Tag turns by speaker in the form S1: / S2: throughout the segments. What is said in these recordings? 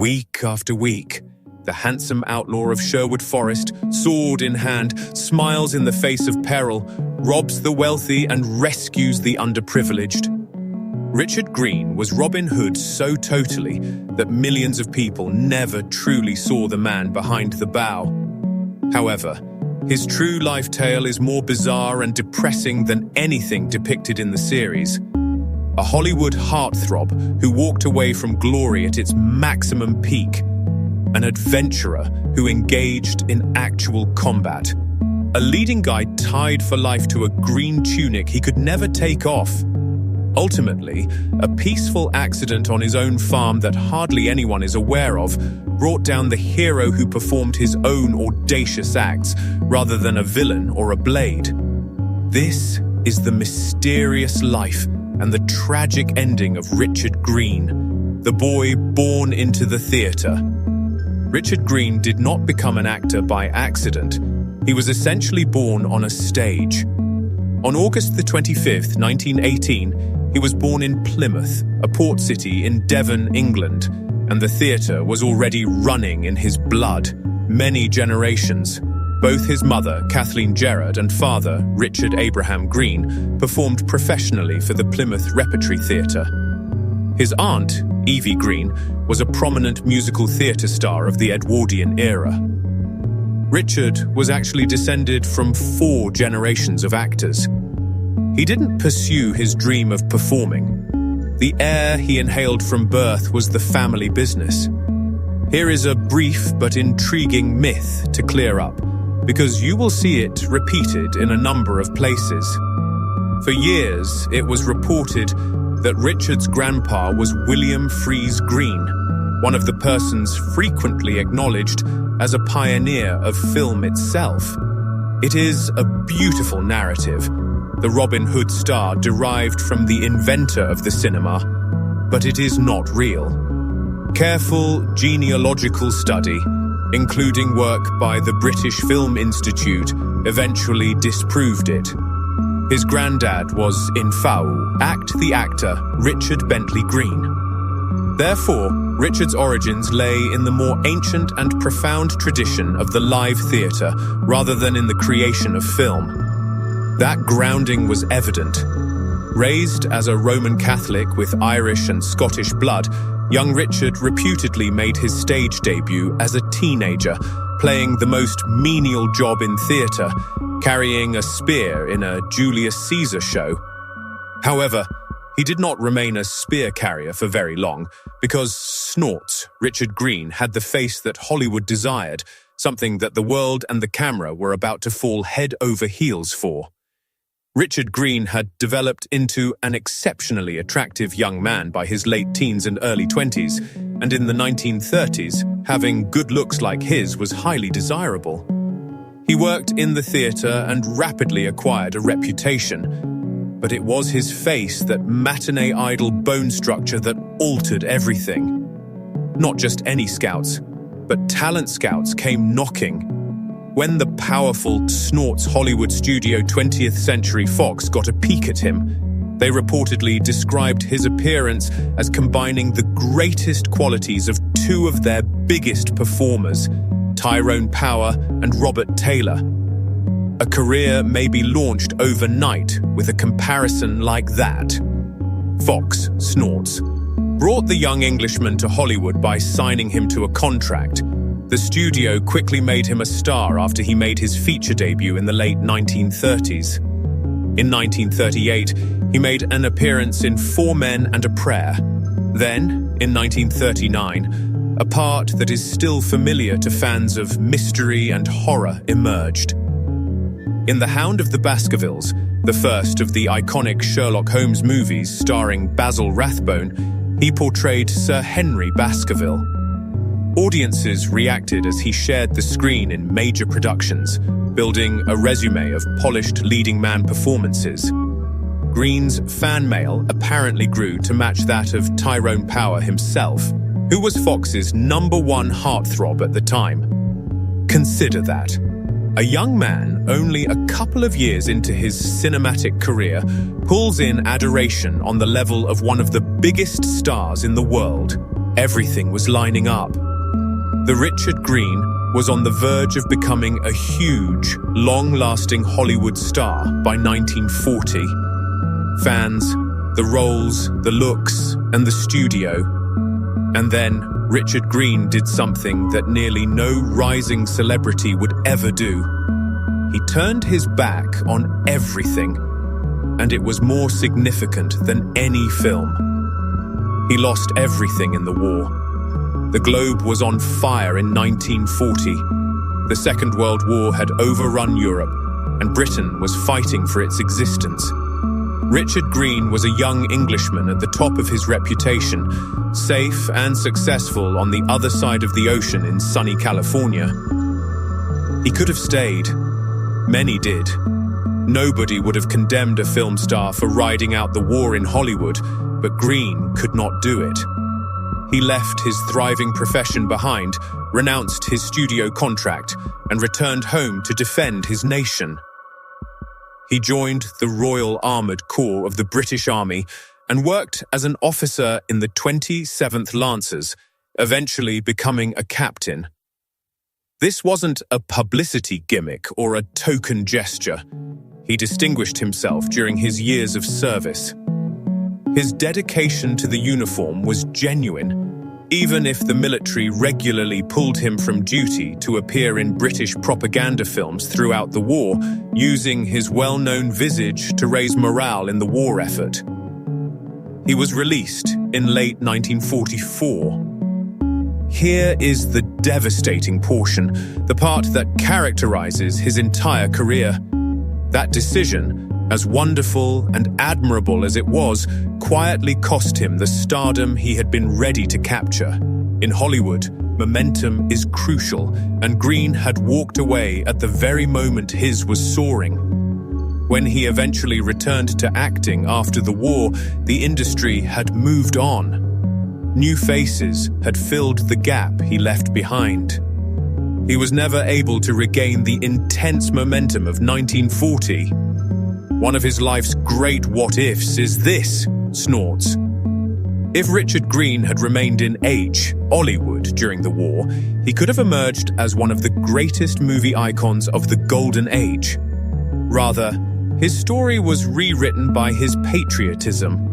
S1: Week after week, the handsome outlaw of Sherwood Forest, sword in hand, smiles in the face of peril, robs the wealthy and rescues the underprivileged. Richard Greene was Robin Hood so totally that millions of people never truly saw the man behind the bow. However, his true life tale is more bizarre and depressing than anything depicted in the series. A Hollywood heartthrob who walked away from glory at its maximum peak. An adventurer who engaged in actual combat. A leading guy tied for life to a green tunic he could never take off. Ultimately, a peaceful accident on his own farm that hardly anyone is aware of brought down the hero who performed his own audacious acts rather than a villain or a blade. This is the mysterious life and the tragic ending of Richard Greene, the boy born into the theatre. Richard Greene did not become an actor by accident. He was essentially born on a stage. On August the 25th, 1918, he was born in Plymouth, a port city in Devon, England, and the theatre was already running in his blood. Many generations. Both his mother, Kathleen Gerard, and father, Richard Abraham Greene, performed professionally for the Plymouth Repertory Theatre. His aunt, Evie Greene, was a prominent musical theatre star of the Edwardian era. Richard was actually descended from 4 generations of actors. He didn't pursue his dream of performing. The air he inhaled from birth was the family business. Here is a brief but intriguing myth to clear up, because you will see it repeated in a number of places. For years, it was reported that Richard's grandpa was William Freeze Greene, one of the persons frequently acknowledged as a pioneer of film itself. It is a beautiful narrative. The Robin Hood star derived from the inventor of the cinema, but it is not real. Careful genealogical study, including work by the British Film Institute, eventually disproved it. His granddad was, in foul, the actor Richard Bentley Greene. Therefore, Richard's origins lay in the more ancient and profound tradition of the live theatre rather than in the creation of film. That grounding was evident. Raised as a Roman Catholic with Irish and Scottish blood, young Richard reputedly made his stage debut as a teenager, playing the most menial job in theatre, carrying a spear in a Julius Caesar show. However, he did not remain a spear carrier for very long, because Snorts, Richard Greene, had the face that Hollywood desired, something that the world and the camera were about to fall head over heels for. Richard Greene had developed into an exceptionally attractive young man by his late teens and early 20s, and in the 1930s, having good looks like his was highly desirable. He worked in the theatre and rapidly acquired a reputation, but it was his face, that matinee idol bone structure, that altered everything. Not just any scouts, but talent scouts came knocking. When the powerful Snorts Hollywood studio 20th Century Fox got a peek at him, they reportedly described his appearance as combining the greatest qualities of 2 of their biggest performers, Tyrone Power and Robert Taylor. A career may be launched overnight with a comparison like that. Fox, Snorts, brought the young Englishman to Hollywood by signing him to a contract. The studio quickly made him a star after he made his feature debut in the late 1930s. In 1938, he made an appearance in 4 Men and a Prayer. Then, in 1939, a part that is still familiar to fans of mystery and horror emerged. In The Hound of the Baskervilles, the first of the iconic Sherlock Holmes movies starring Basil Rathbone, he portrayed Sir Henry Baskerville. Audiences reacted as he shared the screen in major productions, building a resume of polished leading man performances. Greene's fan mail apparently grew to match that of Tyrone Power himself, who was Fox's #1 heartthrob at the time. Consider that. A young man, only a couple of years into his cinematic career, pulls in adoration on the level of one of the biggest stars in the world. Everything was lining up. The Richard Greene was on the verge of becoming a huge, long-lasting Hollywood star by 1940. Fans, the roles, the looks, and the studio. And then Richard Greene did something that nearly no rising celebrity would ever do. He turned his back on everything, and it was more significant than any film. He lost everything in the war. The globe was on fire in 1940. The Second World War had overrun Europe, and Britain was fighting for its existence. Richard Greene was a young Englishman at the top of his reputation, safe and successful on the other side of the ocean in sunny California. He could have stayed. Many did. Nobody would have condemned a film star for riding out the war in Hollywood, but Greene could not do it. He left his thriving profession behind, renounced his studio contract, and returned home to defend his nation. He joined the Royal Armoured Corps of the British Army and worked as an officer in the 27th Lancers, eventually becoming a captain. This wasn't a publicity gimmick or a token gesture. He distinguished himself during his years of service. His dedication to the uniform was genuine, even if the military regularly pulled him from duty to appear in British propaganda films throughout the war, using his well-known visage to raise morale in the war effort. He was released in late 1944. Here is the devastating portion, the part that characterizes his entire career. That decision, as wonderful and admirable as it was, quietly cost him the stardom he had been ready to capture. In Hollywood, momentum is crucial, and Greene had walked away at the very moment his was soaring. When he eventually returned to acting after the war, the industry had moved on. New faces had filled the gap he left behind. He was never able to regain the intense momentum of 1940. One of his life's great what-ifs is this, snorts. If Richard Greene had remained in Hollywood during the war, he could have emerged as one of the greatest movie icons of the Golden Age. Rather, his story was rewritten by his patriotism.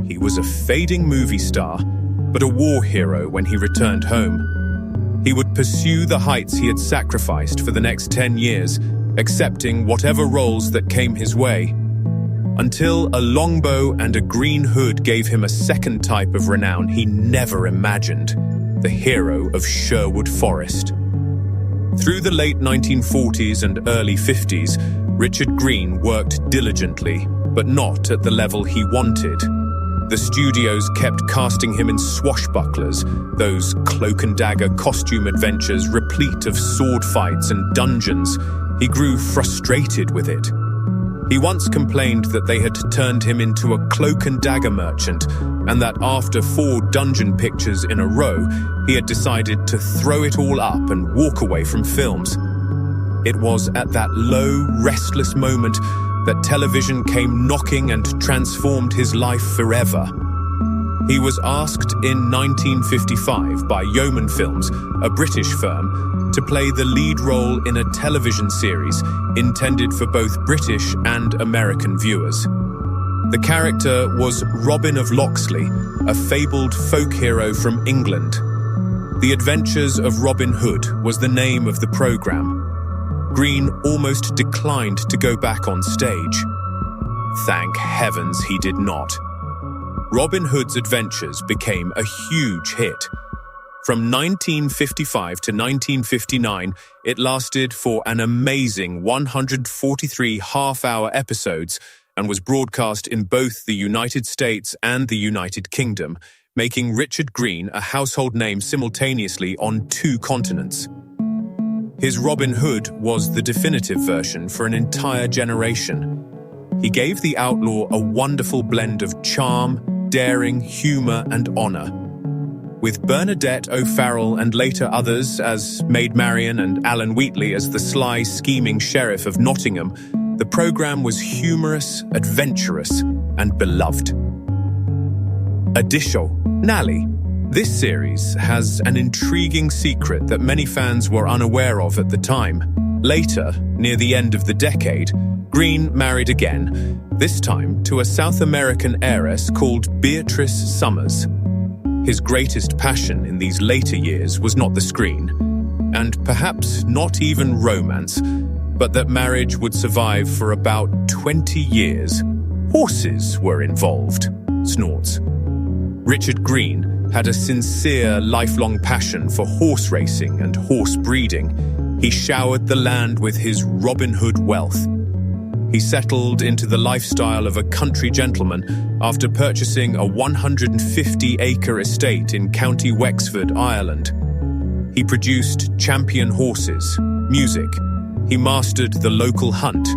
S1: He was a fading movie star, but a war hero when he returned home. He would pursue the heights he had sacrificed for the next 10 years, accepting whatever roles that came his way, until a longbow and a green hood gave him a second type of renown he never imagined, the hero of Sherwood Forest. Through the late 1940s and early 50s, Richard Greene worked diligently, but not at the level he wanted. The studios kept casting him in swashbucklers, those cloak-and-dagger costume adventures replete of sword fights and dungeons. He grew frustrated with it. He once complained that they had turned him into a cloak-and-dagger merchant, and that after 4 dungeon pictures in a row, he had decided to throw it all up and walk away from films. It was at that low, restless moment that television came knocking and transformed his life forever. He was asked in 1955 by Yeoman Films, a British firm, to play the lead role in a television series intended for both British and American viewers. The character was Robin of Locksley, a fabled folk hero from England. The Adventures of Robin Hood was the name of the program. Greene almost declined to go back on stage. Thank heavens he did not. Robin Hood's Adventures became a huge hit. From 1955 to 1959, it lasted for an amazing 143 half-hour episodes and was broadcast in both the United States and the United Kingdom, making Richard Greene a household name simultaneously on 2 continents. His Robin Hood was the definitive version for an entire generation. He gave the outlaw a wonderful blend of charm, daring, humor, and honor. With Bernadette O'Farrell and later others as Maid Marian and Alan Wheatley as the sly, scheming sheriff of Nottingham, the program was humorous, adventurous, and beloved. Adisho, Nally, This series has an intriguing secret that many fans were unaware of at the time. Later, near the end of the decade, Greene married again, this time to a South American heiress called Beatrice Summers. His greatest passion in these later years was not the screen, and perhaps not even romance, but that marriage would survive for about 20 years. Horses were involved, snorts. Richard Greene had a sincere, lifelong passion for horse racing and horse breeding. He showered the land with his Robin Hood wealth. He settled into the lifestyle of a country gentleman after purchasing a 150-acre estate in County Wexford, Ireland. He produced champion horses, music. He mastered the local hunt.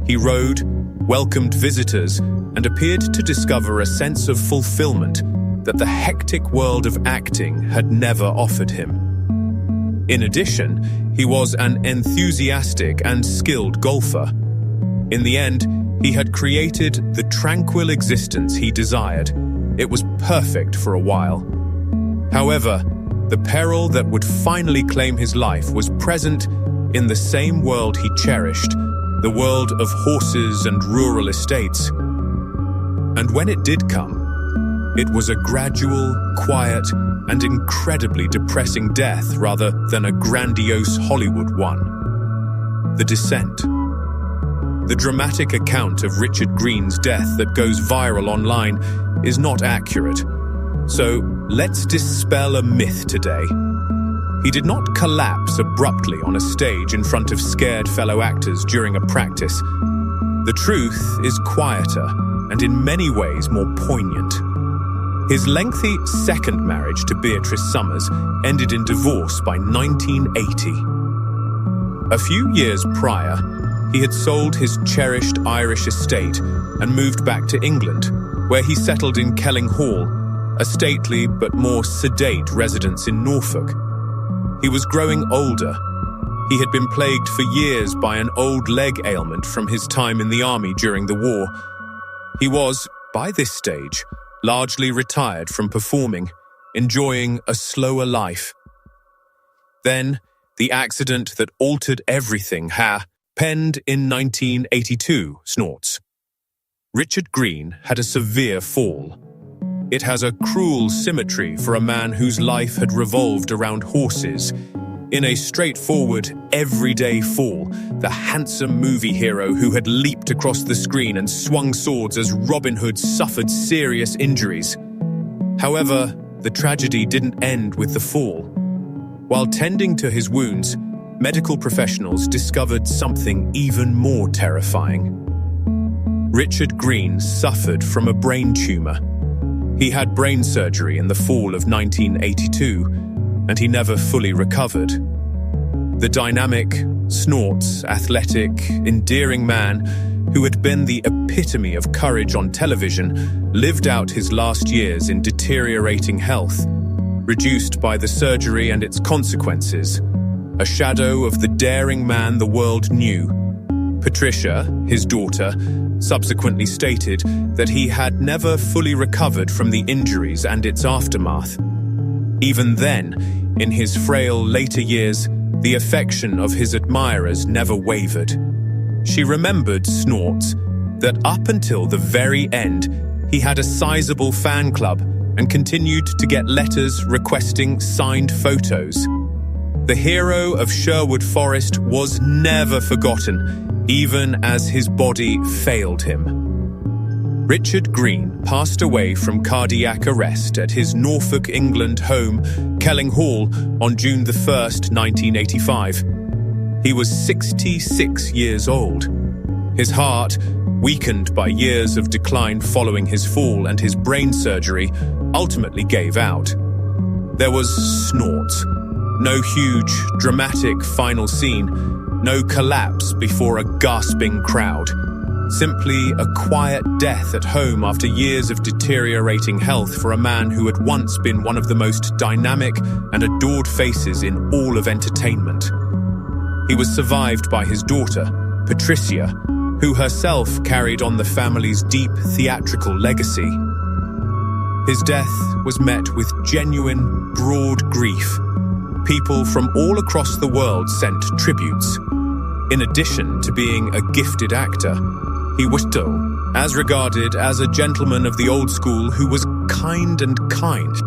S1: He rode, welcomed visitors, and appeared to discover a sense of fulfillment that the hectic world of acting had never offered him. In addition, he was an enthusiastic and skilled golfer. In the end, he had created the tranquil existence he desired. It was perfect for a while. However, the peril that would finally claim his life was present in the same world he cherished, the world of horses and rural estates. And when it did come, it was a gradual, quiet, and incredibly depressing death rather than a grandiose Hollywood one. The Descent. The dramatic account of Richard Greene's death that goes viral online is not accurate. So let's dispel a myth today. He did not collapse abruptly on a stage in front of scared fellow actors during a practice. The truth is quieter and in many ways more poignant. His lengthy second marriage to Beatrice Summers ended in divorce by 1980. A few years prior, he had sold his cherished Irish estate and moved back to England, where he settled in Kelling Hall, a stately but more sedate residence in Norfolk. He was growing older. He had been plagued for years by an old leg ailment from his time in the army during the war. He was, by this stage, largely retired from performing, enjoying a slower life. Then, the accident that altered everything happened in 1982, snorts. Richard Greene had a severe fall. It has a cruel symmetry for a man whose life had revolved around horses. In a straightforward, everyday fall, the handsome movie hero who had leaped across the screen and swung swords as Robin Hood suffered serious injuries. However, the tragedy didn't end with the fall. While tending to his wounds, medical professionals discovered something even more terrifying. Richard Greene suffered from a brain tumor. He had brain surgery in the fall of 1982, and he never fully recovered. The dynamic, snorts, athletic, endearing man who had been the epitome of courage on television lived out his last years in deteriorating health, reduced by the surgery and its consequences, a shadow of the daring man the world knew. Patricia, his daughter, subsequently stated that he had never fully recovered from the injuries and its aftermath. Even then, in his frail later years, the affection of his admirers never wavered. She remembered, snorts, that up until the very end, he had a sizable fan club and continued to get letters requesting signed photos. The hero of Sherwood Forest was never forgotten, even as his body failed him. Richard Greene passed away from cardiac arrest at his Norfolk, England home, Kelling Hall, on June 1st, 1985. He was 66 years old. His heart, weakened by years of decline following his fall and his brain surgery, ultimately gave out. There was snorts. No huge, dramatic final scene. No collapse before a gasping crowd. Simply a quiet death at home after years of deteriorating health for a man who had once been one of the most dynamic and adored faces in all of entertainment. He was survived by his daughter, Patricia, who herself carried on the family's deep theatrical legacy. His death was met with genuine, broad grief. People from all across the world sent tributes. In addition to being a gifted actor, he was still as regarded as a gentleman of the old school who was kind and kind.